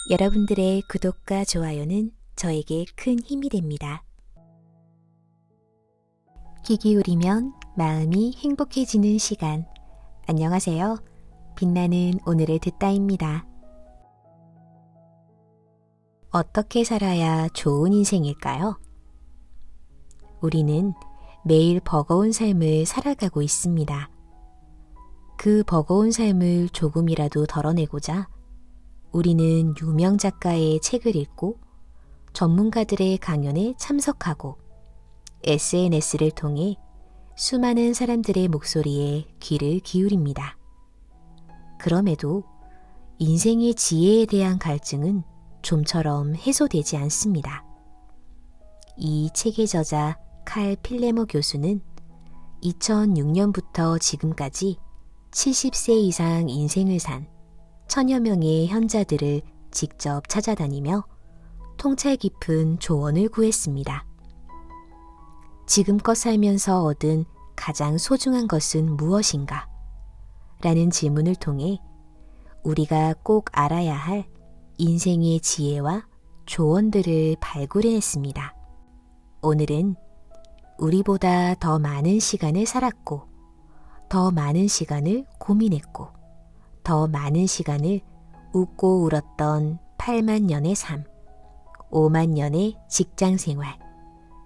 여러분들의 구독과 좋아요는 저에게 큰 힘이 됩니다. 귀 기울이면 마음이 행복해지는 시간. 안녕하세요. 빛나는 오늘을 듣다입니다. 어떻게 살아야 좋은 인생일까요? 우리는 매일 버거운 삶을 살아가고 있습니다. 그 버거운 삶을 조금이라도 덜어내고자 우리는 유명 작가의 책을 읽고 전문가들의 강연에 참석하고 SNS를 통해 수많은 사람들의 목소리에 귀를 기울입니다. 그럼에도 인생의 지혜에 대한 갈증은 좀처럼 해소되지 않습니다. 이 책의 저자 칼 필레모 교수는 2006년부터 지금까지 70세 이상 인생을 산 천여 명의 현자들을 직접 찾아다니며 통찰 깊은 조언을 구했습니다. 지금껏 살면서 얻은 가장 소중한 것은 무엇인가? 라는 질문을 통해 우리가 꼭 알아야 할 인생의 지혜와 조언들을 발굴해냈습니다. 오늘은 우리보다 더 많은 시간을 살았고, 더 많은 시간을 고민했고, 더 많은 시간을 웃고 울었던 8만 년의 삶, 5만 년의 직장 생활,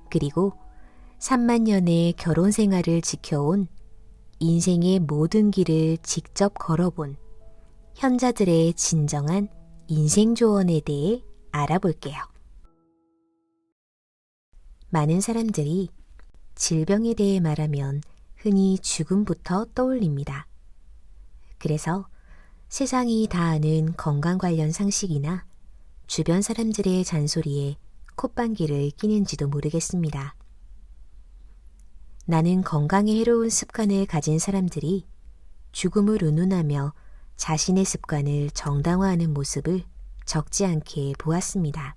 그리고 3만 년의 결혼 생활을 지켜온 인생의 모든 길을 직접 걸어본 현자들의 진정한 인생 조언에 대해 알아볼게요. 많은 사람들이 질병에 대해 말하면 흔히 죽음부터 떠올립니다. 그래서 세상이 다 아는 건강 관련 상식이나 주변 사람들의 잔소리에 콧방귀를 끼는지도 모르겠습니다. 나는 건강에 해로운 습관을 가진 사람들이 죽음을 운운하며 자신의 습관을 정당화하는 모습을 적지 않게 보았습니다.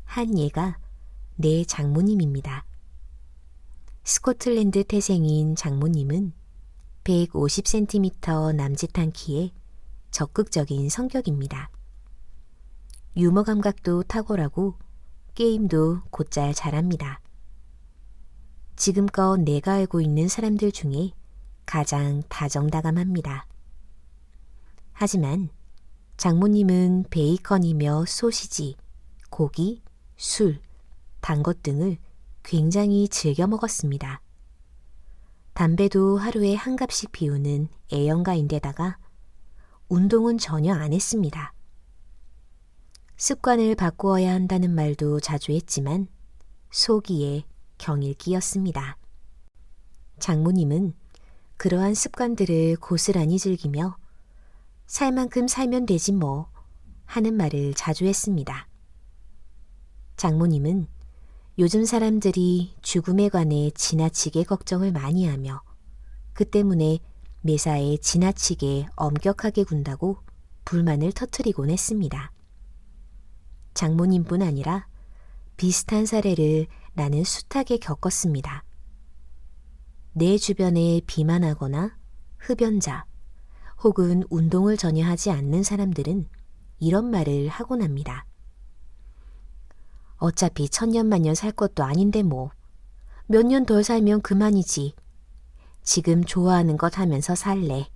한 예가 내 장모님입니다. 스코틀랜드 태생인 장모님은 150cm 남짓한 키에 적극적인 성격입니다. 유머 감각도 탁월하고 게임도 곧잘 잘합니다. 지금껏 내가 알고 있는 사람들 중에 가장 다정다감합니다. 하지만 장모님은 베이컨이며 소시지, 고기, 술, 단 것 등을 굉장히 즐겨 먹었습니다. 담배도 하루에 한 갑씩 피우는 애연가인데다가 운동은 전혀 안 했습니다. 습관을 바꾸어야 한다는 말도 자주 했지만 소기에 경일기였습니다. 장모님은 그러한 습관들을 고스란히 즐기며 살 만큼 살면 되지 뭐 하는 말을 자주 했습니다. 장모님은 요즘 사람들이 죽음에 관해 지나치게 걱정을 많이 하며 그 때문에 매사에 지나치게 엄격하게 군다고 불만을 터뜨리곤 했습니다. 장모님뿐 아니라 비슷한 사례를 나는 숱하게 겪었습니다. 내 주변에 비만하거나 흡연자 혹은 운동을 전혀 하지 않는 사람들은 이런 말을 하곤 합니다. 어차피 천년만년 살 것도 아닌데 뭐. 몇 년 덜 살면 그만이지. 지금 좋아하는 것 하면서 살래.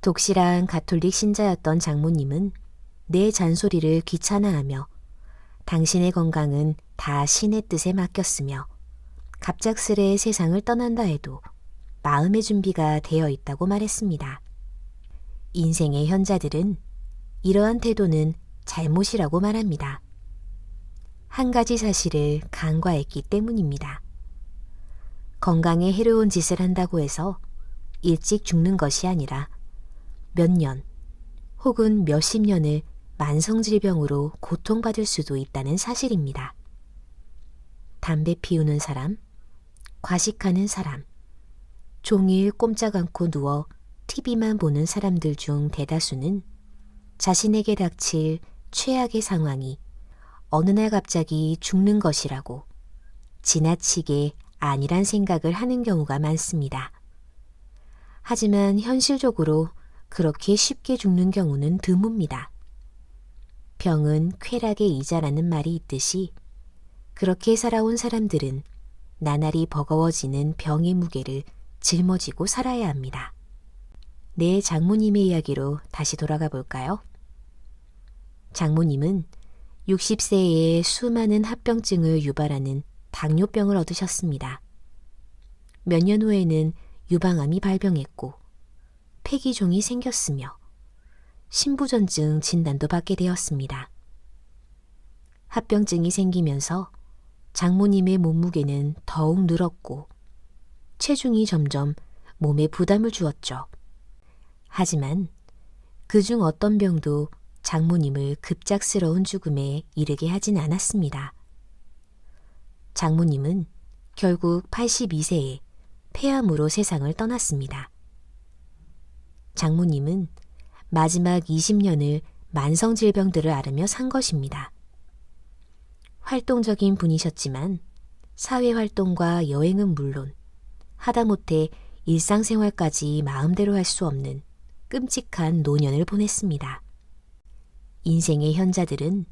독실한 가톨릭 신자였던 장모님은 내 잔소리를 귀찮아하며 당신의 건강은 다 신의 뜻에 맡겼으며 갑작스레 세상을 떠난다 해도 마음의 준비가 되어 있다고 말했습니다. 인생의 현자들은 이러한 태도는 잘못이라고 말합니다. 한 가지 사실을 간과했기 때문입니다. 건강에 해로운 짓을 한다고 해서 일찍 죽는 것이 아니라 몇 년 혹은 몇십 년을 만성질병으로 고통받을 수도 있다는 사실입니다. 담배 피우는 사람, 과식하는 사람, 종일 꼼짝 않고 누워 TV만 보는 사람들 중 대다수는 자신에게 닥칠 최악의 상황이 어느 날 갑자기 죽는 것이라고 지나치게 아니란 생각을 하는 경우가 많습니다. 하지만 현실적으로 그렇게 쉽게 죽는 경우는 드뭅니다. 병은 쾌락의 이자라는 말이 있듯이 그렇게 살아온 사람들은 나날이 버거워지는 병의 무게를 짊어지고 살아야 합니다. 네, 장모님의 이야기로 다시 돌아가 볼까요? 장모님은 60세에 수많은 합병증을 유발하는 당뇨병을 얻으셨습니다. 몇 년 후에는 유방암이 발병했고 폐기종이 생겼으며 신부전증 진단도 받게 되었습니다. 합병증이 생기면서 장모님의 몸무게는 더욱 늘었고 체중이 점점 몸에 부담을 주었죠. 하지만 그중 어떤 병도 장모님을 급작스러운 죽음에 이르게 하진 않았습니다. 장모님은 결국 82세에 폐암으로 세상을 떠났습니다. 장모님은 마지막 20년을 만성질병들을 앓으며 산 것입니다. 활동적인 분이셨지만 사회활동과 여행은 물론 하다못해 일상생활까지 마음대로 할 수 없는 끔찍한 노년을 보냈습니다. 인생의 현자들은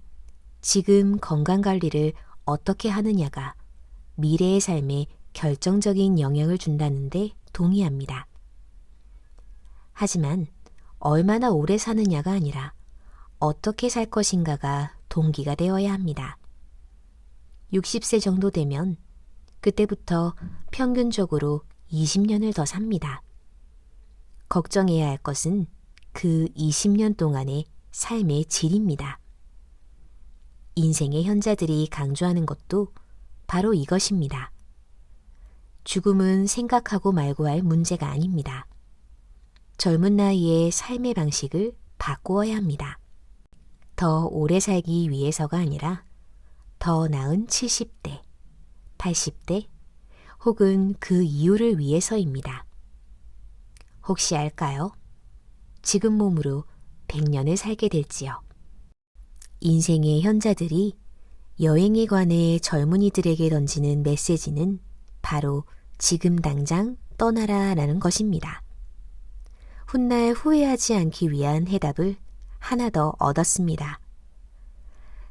지금 건강관리를 어떻게 하느냐가 미래의 삶에 결정적인 영향을 준다는데 동의합니다. 하지만 얼마나 오래 사느냐가 아니라 어떻게 살 것인가가 동기가 되어야 합니다. 60세 정도 되면 그때부터 평균적으로 20년을 더 삽니다. 걱정해야 할 것은 그 20년 동안의 삶의 질입니다. 인생의 현자들이 강조하는 것도 바로 이것입니다. 죽음은 생각하고 말고 할 문제가 아닙니다. 젊은 나이에 삶의 방식을 바꾸어야 합니다. 더 오래 살기 위해서가 아니라 더 나은 70대, 80대 혹은 그 이후를 위해서입니다. 혹시 알까요? 지금 몸으로 100년을 살게 될지요. 인생의 현자들이 여행에 관해 젊은이들에게 던지는 메시지는 바로 지금 당장 떠나라 라는 것입니다. 훗날 후회하지 않기 위한 해답을 하나 더 얻었습니다.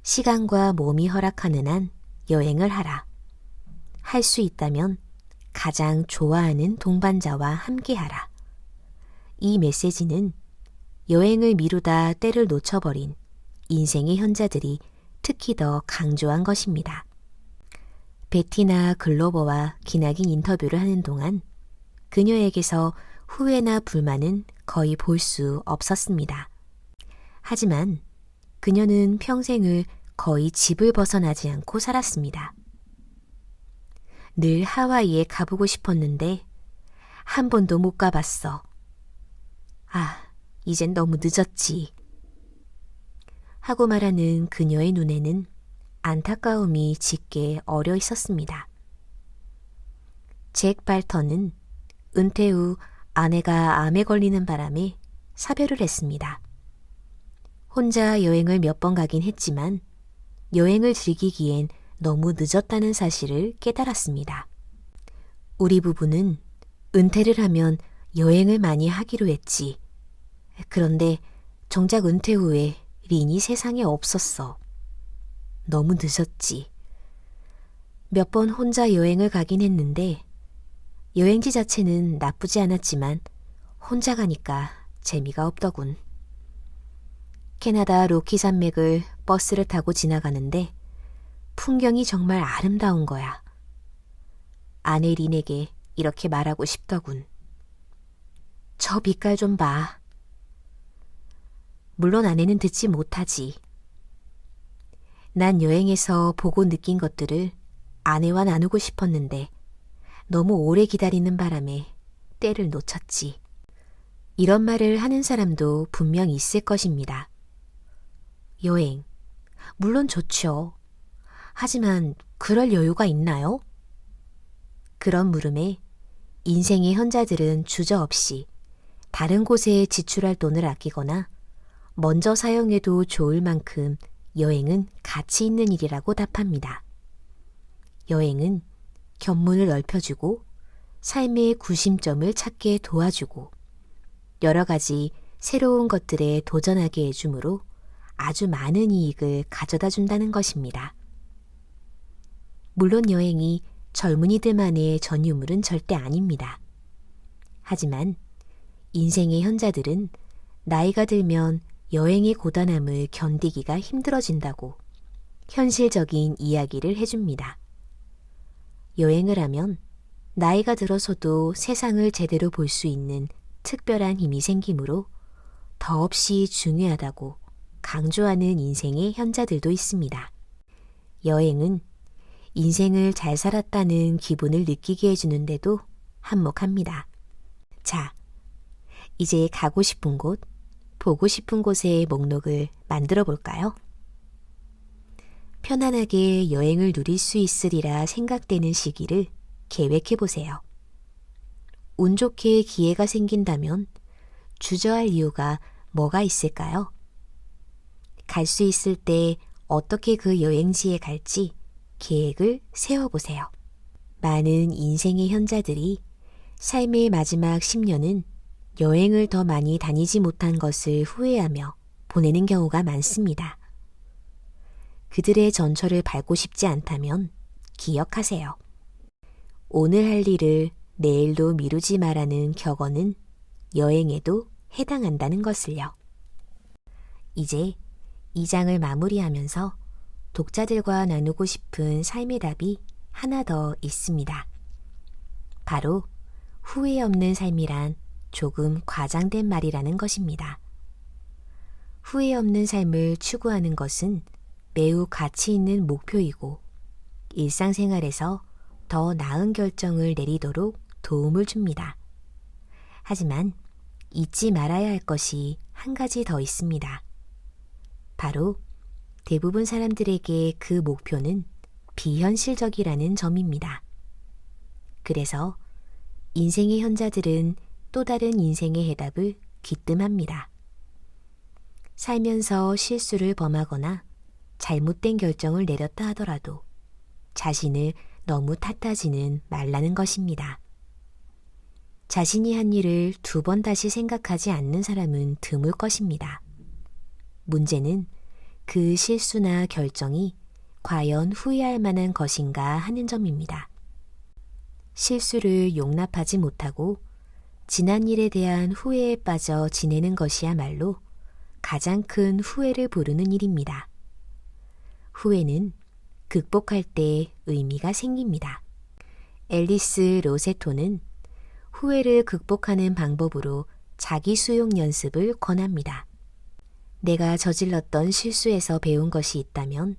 시간과 몸이 허락하는 한 여행을 하라. 할 수 있다면 가장 좋아하는 동반자와 함께하라. 이 메시지는 여행을 미루다 때를 놓쳐버린 인생의 현자들이 특히 더 강조한 것입니다. 베티나 글로버와 기나긴 인터뷰를 하는 동안 그녀에게서 후회나 불만은 거의 볼 수 없었습니다. 하지만 그녀는 평생을 거의 집을 벗어나지 않고 살았습니다. 늘 하와이에 가보고 싶었는데 한 번도 못 가봤어. 아, 이젠 너무 늦었지. 하고 말하는 그녀의 눈에는 안타까움이 짙게 어려 있었습니다. 잭 발턴은 은퇴 후 아내가 암에 걸리는 바람에 사별을 했습니다. 혼자 여행을 몇 번 가긴 했지만 여행을 즐기기엔 너무 늦었다는 사실을 깨달았습니다. 우리 부부는 은퇴를 하면 여행을 많이 하기로 했지. 그런데 정작 은퇴 후에 린이 세상에 없었어. 너무 늦었지. 몇 번 혼자 여행을 가긴 했는데 여행지 자체는 나쁘지 않았지만 혼자 가니까 재미가 없더군. 캐나다 로키 산맥을 버스를 타고 지나가는데 풍경이 정말 아름다운 거야. 아내 린에게 이렇게 말하고 싶더군. 저 빛깔 좀 봐. 물론 아내는 듣지 못하지. 난 여행에서 보고 느낀 것들을 아내와 나누고 싶었는데 너무 오래 기다리는 바람에 때를 놓쳤지. 이런 말을 하는 사람도 분명 있을 것입니다. 여행, 물론 좋죠. 하지만 그럴 여유가 있나요? 그런 물음에 인생의 현자들은 주저없이 다른 곳에 지출할 돈을 아끼거나 먼저 사용해도 좋을 만큼 여행은 가치 있는 일이라고 답합니다. 여행은 견문을 넓혀주고 삶의 구심점을 찾게 도와주고 여러 가지 새로운 것들에 도전하게 해주므로 아주 많은 이익을 가져다 준다는 것입니다. 물론 여행이 젊은이들만의 전유물은 절대 아닙니다. 하지만 인생의 현자들은 나이가 들면 여행의 고단함을 견디기가 힘들어진다고 현실적인 이야기를 해줍니다. 여행을 하면 나이가 들어서도 세상을 제대로 볼 수 있는 특별한 힘이 생기므로 더없이 중요하다고 강조하는 인생의 현자들도 있습니다. 여행은 인생을 잘 살았다는 기분을 느끼게 해주는데도 한몫합니다. 자, 이제 가고 싶은 곳, 보고 싶은 곳의 목록을 만들어 볼까요? 편안하게 여행을 누릴 수 있으리라 생각되는 시기를 계획해 보세요. 운 좋게 기회가 생긴다면 주저할 이유가 뭐가 있을까요? 갈 수 있을 때 어떻게 그 여행지에 갈지 계획을 세워보세요. 많은 인생의 현자들이 삶의 마지막 10년은 여행을 더 많이 다니지 못한 것을 후회하며 보내는 경우가 많습니다. 그들의 전철을 밟고 싶지 않다면 기억하세요. 오늘 할 일을 내일로 미루지 말라는 격언은 여행에도 해당한다는 것을요. 이제 이 장을 마무리하면서 독자들과 나누고 싶은 삶의 답이 하나 더 있습니다. 바로 후회 없는 삶이란 조금 과장된 말이라는 것입니다. 후회 없는 삶을 추구하는 것은 매우 가치 있는 목표이고 일상생활에서 더 나은 결정을 내리도록 도움을 줍니다. 하지만 잊지 말아야 할 것이 한 가지 더 있습니다. 바로 대부분 사람들에게 그 목표는 비현실적이라는 점입니다. 그래서 인생의 현자들은 또 다른 인생의 해답을 귀뜸합니다. 살면서 실수를 범하거나 잘못된 결정을 내렸다 하더라도 자신을 너무 탓하지는 말라는 것입니다. 자신이 한 일을 2번 다시 생각하지 않는 사람은 드물 것입니다. 문제는 그 실수나 결정이 과연 후회할 만한 것인가 하는 점입니다. 실수를 용납하지 못하고 지난 일에 대한 후회에 빠져 지내는 것이야말로 가장 큰 후회를 부르는 일입니다. 후회는 극복할 때 의미가 생깁니다. 앨리스 로세토는 후회를 극복하는 방법으로 자기 수용 연습을 권합니다. 내가 저질렀던 실수에서 배운 것이 있다면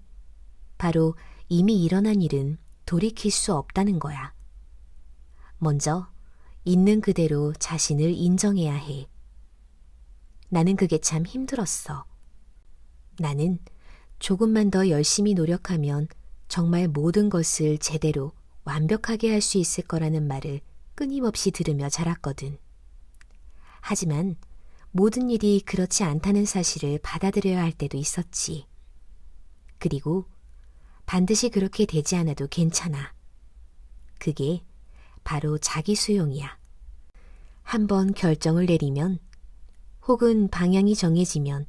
바로 이미 일어난 일은 돌이킬 수 없다는 거야. 먼저 있는 그대로 자신을 인정해야 해. 나는 그게 참 힘들었어. 나는 조금만 더 열심히 노력하면 정말 모든 것을 제대로 완벽하게 할 수 있을 거라는 말을 끊임없이 들으며 자랐거든. 하지만 모든 일이 그렇지 않다는 사실을 받아들여야 할 때도 있었지. 그리고 반드시 그렇게 되지 않아도 괜찮아. 그게 바로 자기 수용이야. 한번 결정을 내리면 혹은 방향이 정해지면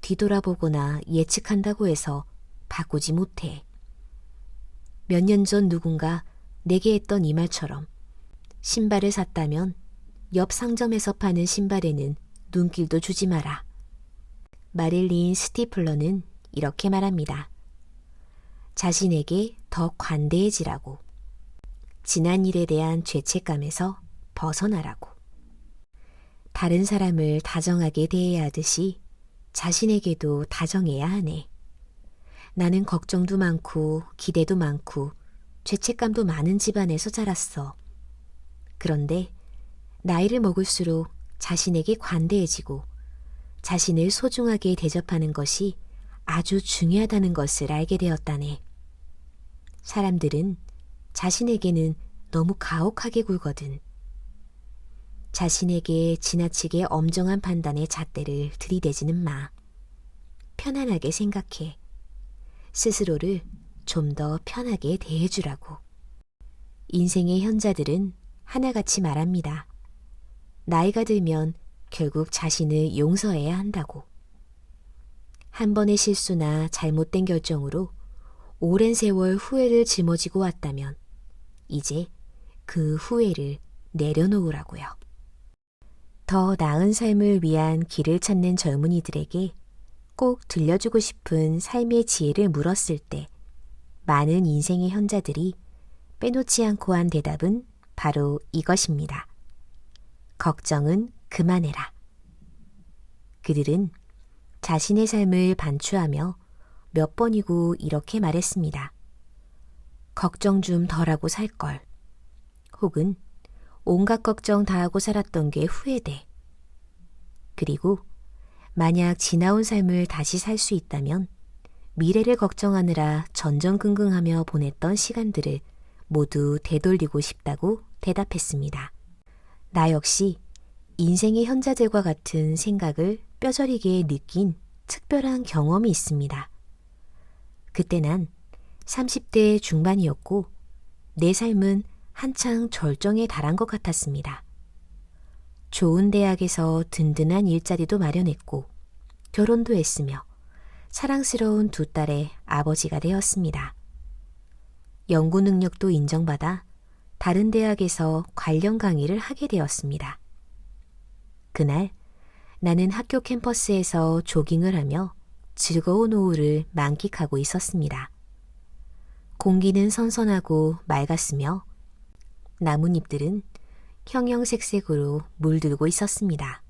뒤돌아보거나 예측한다고 해서 바꾸지 못해. 몇 년 전 누군가 내게 했던 이 말처럼 신발을 샀다면 옆 상점에서 파는 신발에는 눈길도 주지 마라. 마릴린 스티플러는 이렇게 말합니다. 자신에게 더 관대해지라고. 지난 일에 대한 죄책감에서 벗어나라고. 다른 사람을 다정하게 대해야 하듯이 자신에게도 다정해야 하네. 나는 걱정도 많고 기대도 많고 죄책감도 많은 집안에서 자랐어. 그런데 나이를 먹을수록 자신에게 관대해지고 자신을 소중하게 대접하는 것이 아주 중요하다는 것을 알게 되었다네. 사람들은 자신에게는 너무 가혹하게 굴거든. 자신에게 지나치게 엄정한 판단의 잣대를 들이대지는 마. 편안하게 생각해. 스스로를 좀 더 편하게 대해주라고. 인생의 현자들은 하나같이 말합니다. 나이가 들면 결국 자신을 용서해야 한다고. 한 번의 실수나 잘못된 결정으로 오랜 세월 후회를 짊어지고 왔다면 이제 그 후회를 내려놓으라고요. 더 나은 삶을 위한 길을 찾는 젊은이들에게 꼭 들려주고 싶은 삶의 지혜를 물었을 때 많은 인생의 현자들이 빼놓지 않고 한 대답은 바로 이것입니다. 걱정은 그만해라. 그들은 자신의 삶을 반추하며 몇 번이고 이렇게 말했습니다. 걱정 좀 덜하고 살걸. 혹은 온갖 걱정 다 하고 살았던 게 후회돼. 그리고 만약 지나온 삶을 다시 살 수 있다면 미래를 걱정하느라 전전긍긍하며 보냈던 시간들을 모두 되돌리고 싶다고 대답했습니다. 나 역시 인생의 현자들과 같은 생각을 뼈저리게 느낀 특별한 경험이 있습니다. 그때 난 30대 중반이었고 내 삶은 한창 절정에 달한 것 같았습니다. 좋은 대학에서 든든한 일자리도 마련했고 결혼도 했으며 사랑스러운 두 딸의 아버지가 되었습니다. 연구 능력도 인정받아 다른 대학에서 관련 강의를 하게 되었습니다. 그날 나는 학교 캠퍼스에서 조깅을 하며 즐거운 오후를 만끽하고 있었습니다. 공기는 선선하고 맑았으며 나뭇잎들은 형형색색으로 물들고 있었습니다.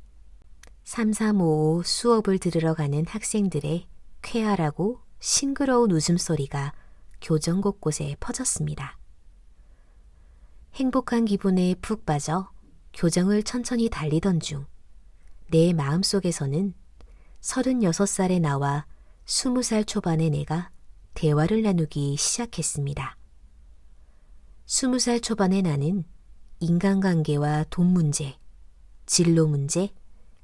3355 수업을 들으러 가는 학생들의 쾌활하고 싱그러운 웃음소리가 교정 곳곳에 퍼졌습니다. 행복한 기분에 푹 빠져 교정을 천천히 달리던 중 내 마음속에서는 36살의 나와 20살 초반의 내가 대화를 나누기 시작했습니다. 20살 초반의 나는 인간관계와 돈 문제, 진로 문제,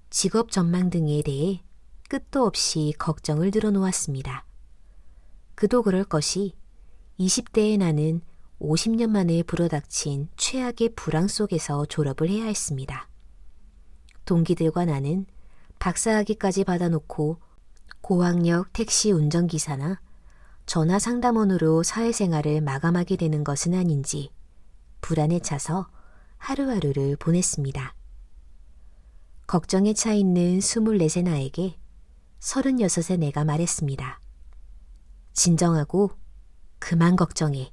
직업 전망 등에 대해 끝도 없이 걱정을 들어놓았습니다. 그도 그럴 것이 20대의 나는 50년 만에 불어닥친 최악의 불황 속에서 졸업을 해야 했습니다. 동기들과 나는 박사학위까지 받아놓고 고학력 택시 운전기사나 전화 상담원으로 사회생활을 마감하게 되는 것은 아닌지 불안에 차서 하루하루를 보냈습니다. 걱정에 차 있는 24세 나에게 36의 내가 말했습니다. 진정하고 그만 걱정해.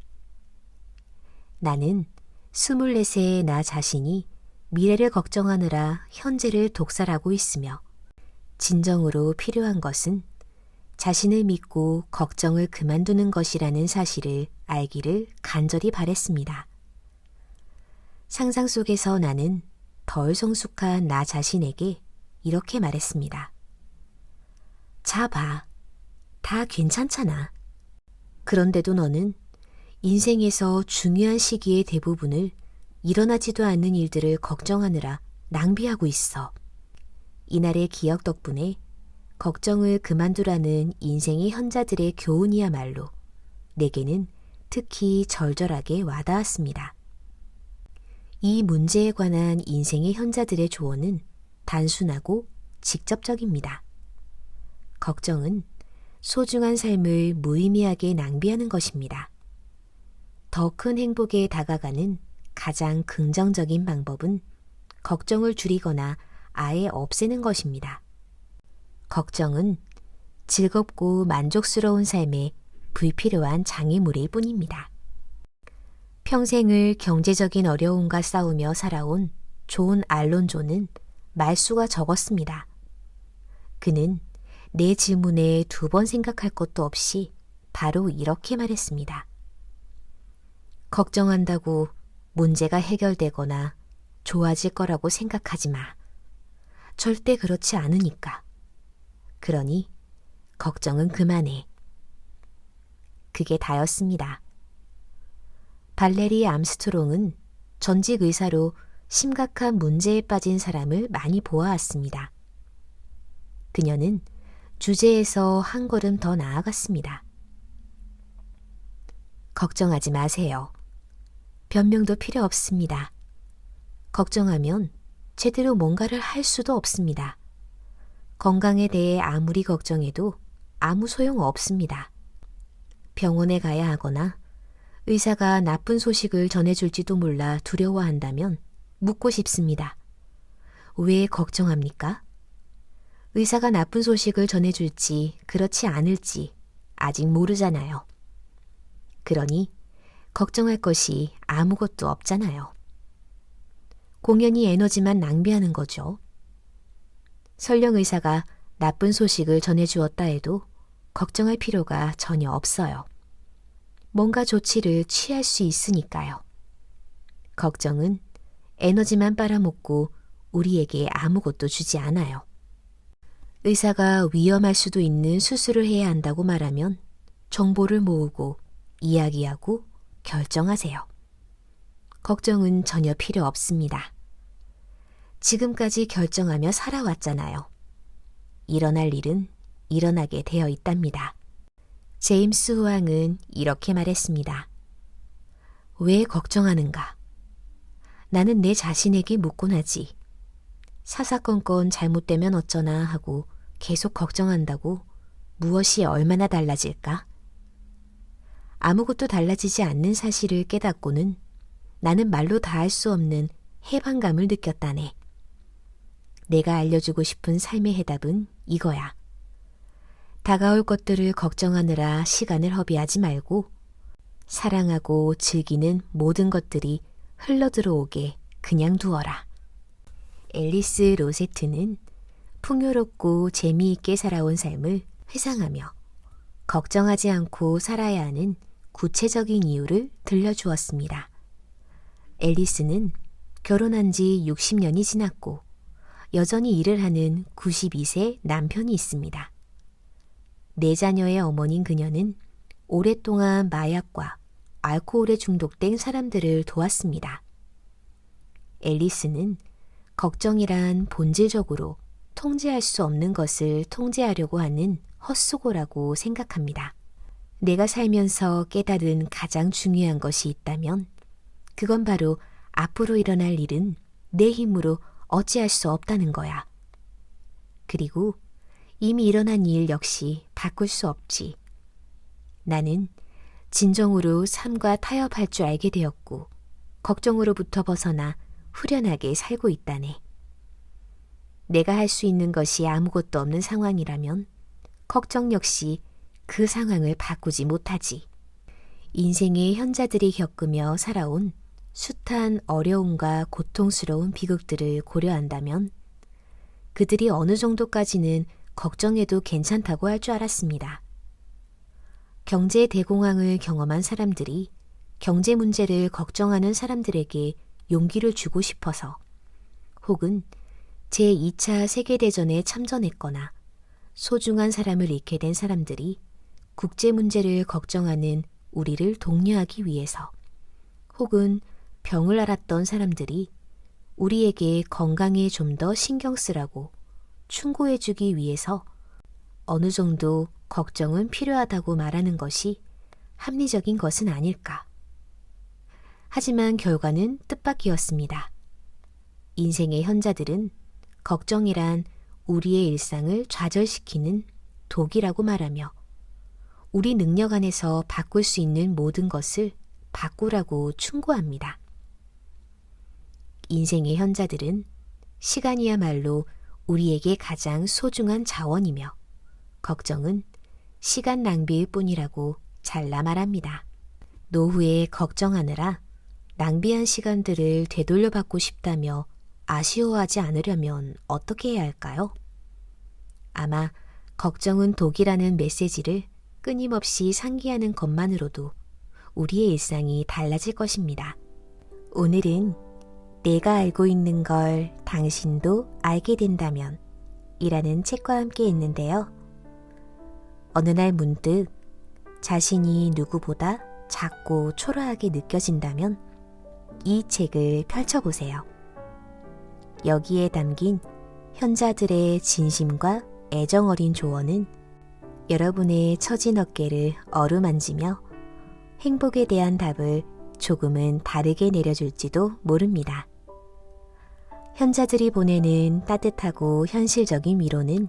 나는 24세의 나 자신이 미래를 걱정하느라 현재를 독살하고 있으며 진정으로 필요한 것은 자신을 믿고 걱정을 그만두는 것이라는 사실을 알기를 간절히 바랬습니다. 상상 속에서 나는 덜 성숙한 나 자신에게 이렇게 말했습니다. 자 봐, 다 괜찮잖아. 그런데도 너는 인생에서 중요한 시기의 대부분을 일어나지도 않는 일들을 걱정하느라 낭비하고 있어. 이날의 기억 덕분에 걱정을 그만두라는 인생의 현자들의 교훈이야말로 내게는 특히 절절하게 와닿았습니다. 이 문제에 관한 인생의 현자들의 조언은 단순하고 직접적입니다. 걱정은 소중한 삶을 무의미하게 낭비하는 것입니다. 더 큰 행복에 다가가는 가장 긍정적인 방법은 걱정을 줄이거나 아예 없애는 것입니다. 걱정은 즐겁고 만족스러운 삶에 불필요한 장애물일 뿐입니다. 평생을 경제적인 어려움과 싸우며 살아온 존 알론조는 말수가 적었습니다. 그는 내 질문에 2번 생각할 것도 없이 바로 이렇게 말했습니다. 걱정한다고 문제가 해결되거나 좋아질 거라고 생각하지 마. 절대 그렇지 않으니까. 그러니 걱정은 그만해. 그게 다였습니다. 발레리 암스트롱은 전직 의사로 심각한 문제에 빠진 사람을 많이 보아왔습니다. 그녀는 주제에서 한 걸음 더 나아갔습니다. 걱정하지 마세요. 변명도 필요 없습니다. 걱정하면 제대로 뭔가를 할 수도 없습니다. 건강에 대해 아무리 걱정해도 아무 소용 없습니다. 병원에 가야 하거나 의사가 나쁜 소식을 전해줄지도 몰라 두려워한다면 묻고 싶습니다. 왜 걱정합니까? 의사가 나쁜 소식을 전해줄지 그렇지 않을지 아직 모르잖아요. 그러니 걱정할 것이 아무것도 없잖아요. 공연히 에너지만 낭비하는 거죠. 설령 의사가 나쁜 소식을 전해주었다 해도 걱정할 필요가 전혀 없어요. 뭔가 조치를 취할 수 있으니까요. 걱정은 에너지만 빨아먹고 우리에게 아무것도 주지 않아요. 의사가 위험할 수도 있는 수술을 해야 한다고 말하면 정보를 모으고 이야기하고 결정하세요. 걱정은 전혀 필요 없습니다. 지금까지 결정하며 살아왔잖아요. 일어날 일은 일어나게 되어 있답니다. 제임스 호왕은 이렇게 말했습니다. 왜 걱정하는가? 나는 내 자신에게 묻곤 하지. 사사건건 잘못되면 어쩌나 하고 계속 걱정한다고 무엇이 얼마나 달라질까? 아무것도 달라지지 않는 사실을 깨닫고는 나는 말로 다 할 수 없는 해방감을 느꼈다네. 내가 알려주고 싶은 삶의 해답은 이거야. 다가올 것들을 걱정하느라 시간을 허비하지 말고 사랑하고 즐기는 모든 것들이 흘러들어오게 그냥 두어라. 앨리스 로세트는 풍요롭고 재미있게 살아온 삶을 회상하며 걱정하지 않고 살아야 하는 구체적인 이유를 들려주었습니다. 앨리스는 결혼한 지 60년이 지났고 여전히 일을 하는 92세 남편이 있습니다. 4자녀의 어머니인 그녀는 오랫동안 마약과 알코올에 중독된 사람들을 도왔습니다. 앨리스는 걱정이란 본질적으로 통제할 수 없는 것을 통제하려고 하는 헛수고라고 생각합니다. 내가 살면서 깨달은 가장 중요한 것이 있다면 그건 바로 앞으로 일어날 일은 내 힘으로 어찌할 수 없다는 거야. 그리고 이미 일어난 일 역시 바꿀 수 없지. 나는 진정으로 삶과 타협할 줄 알게 되었고 걱정으로부터 벗어나 후련하게 살고 있다네. 내가 할 수 있는 것이 아무것도 없는 상황이라면 걱정 역시 그 상황을 바꾸지 못하지. 인생의 현자들이 겪으며 살아온 숱한 어려움과 고통스러운 비극들을 고려한다면 그들이 어느 정도까지는 걱정해도 괜찮다고 할 줄 알았습니다. 경제 대공황을 경험한 사람들이 경제 문제를 걱정하는 사람들에게 용기를 주고 싶어서 혹은 제2차 세계대전에 참전했거나 소중한 사람을 잃게 된 사람들이 국제 문제를 걱정하는 우리를 독려하기 위해서 혹은 병을 앓았던 사람들이 우리에게 건강에 좀 더 신경 쓰라고 충고해주기 위해서 어느 정도 걱정은 필요하다고 말하는 것이 합리적인 것은 아닐까. 하지만 결과는 뜻밖이었습니다. 인생의 현자들은 걱정이란 우리의 일상을 좌절시키는 독이라고 말하며 우리 능력 안에서 바꿀 수 있는 모든 것을 바꾸라고 충고합니다. 인생의 현자들은 시간이야말로 우리에게 가장 소중한 자원이며 걱정은 시간 낭비일 뿐이라고 잘라 말합니다. 노후에 걱정하느라 낭비한 시간들을 되돌려받고 싶다며 아쉬워하지 않으려면 어떻게 해야 할까요? 아마 걱정은 독이라는 메시지를 끊임없이 상기하는 것만으로도 우리의 일상이 달라질 것입니다. 오늘은 내가 알고 있는 걸 당신도 알게 된다면 이라는 책과 함께 있는데요. 어느 날 문득 자신이 누구보다 작고 초라하게 느껴진다면 이 책을 펼쳐보세요. 여기에 담긴 현자들의 진심과 애정 어린 조언은 여러분의 처진 어깨를 어루만지며 행복에 대한 답을 조금은 다르게 내려줄지도 모릅니다. 현자들이 보내는 따뜻하고 현실적인 위로는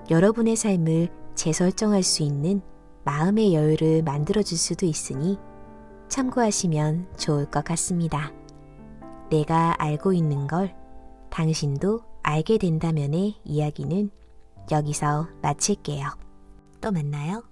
여러분의 삶을 재설정할 수 있는 마음의 여유를 만들어줄 수도 있으니 참고하시면 좋을 것 같습니다. 내가 알고 있는 걸 당신도 알게 된다면의 이야기는 여기서 마칠게요. 또 만나요.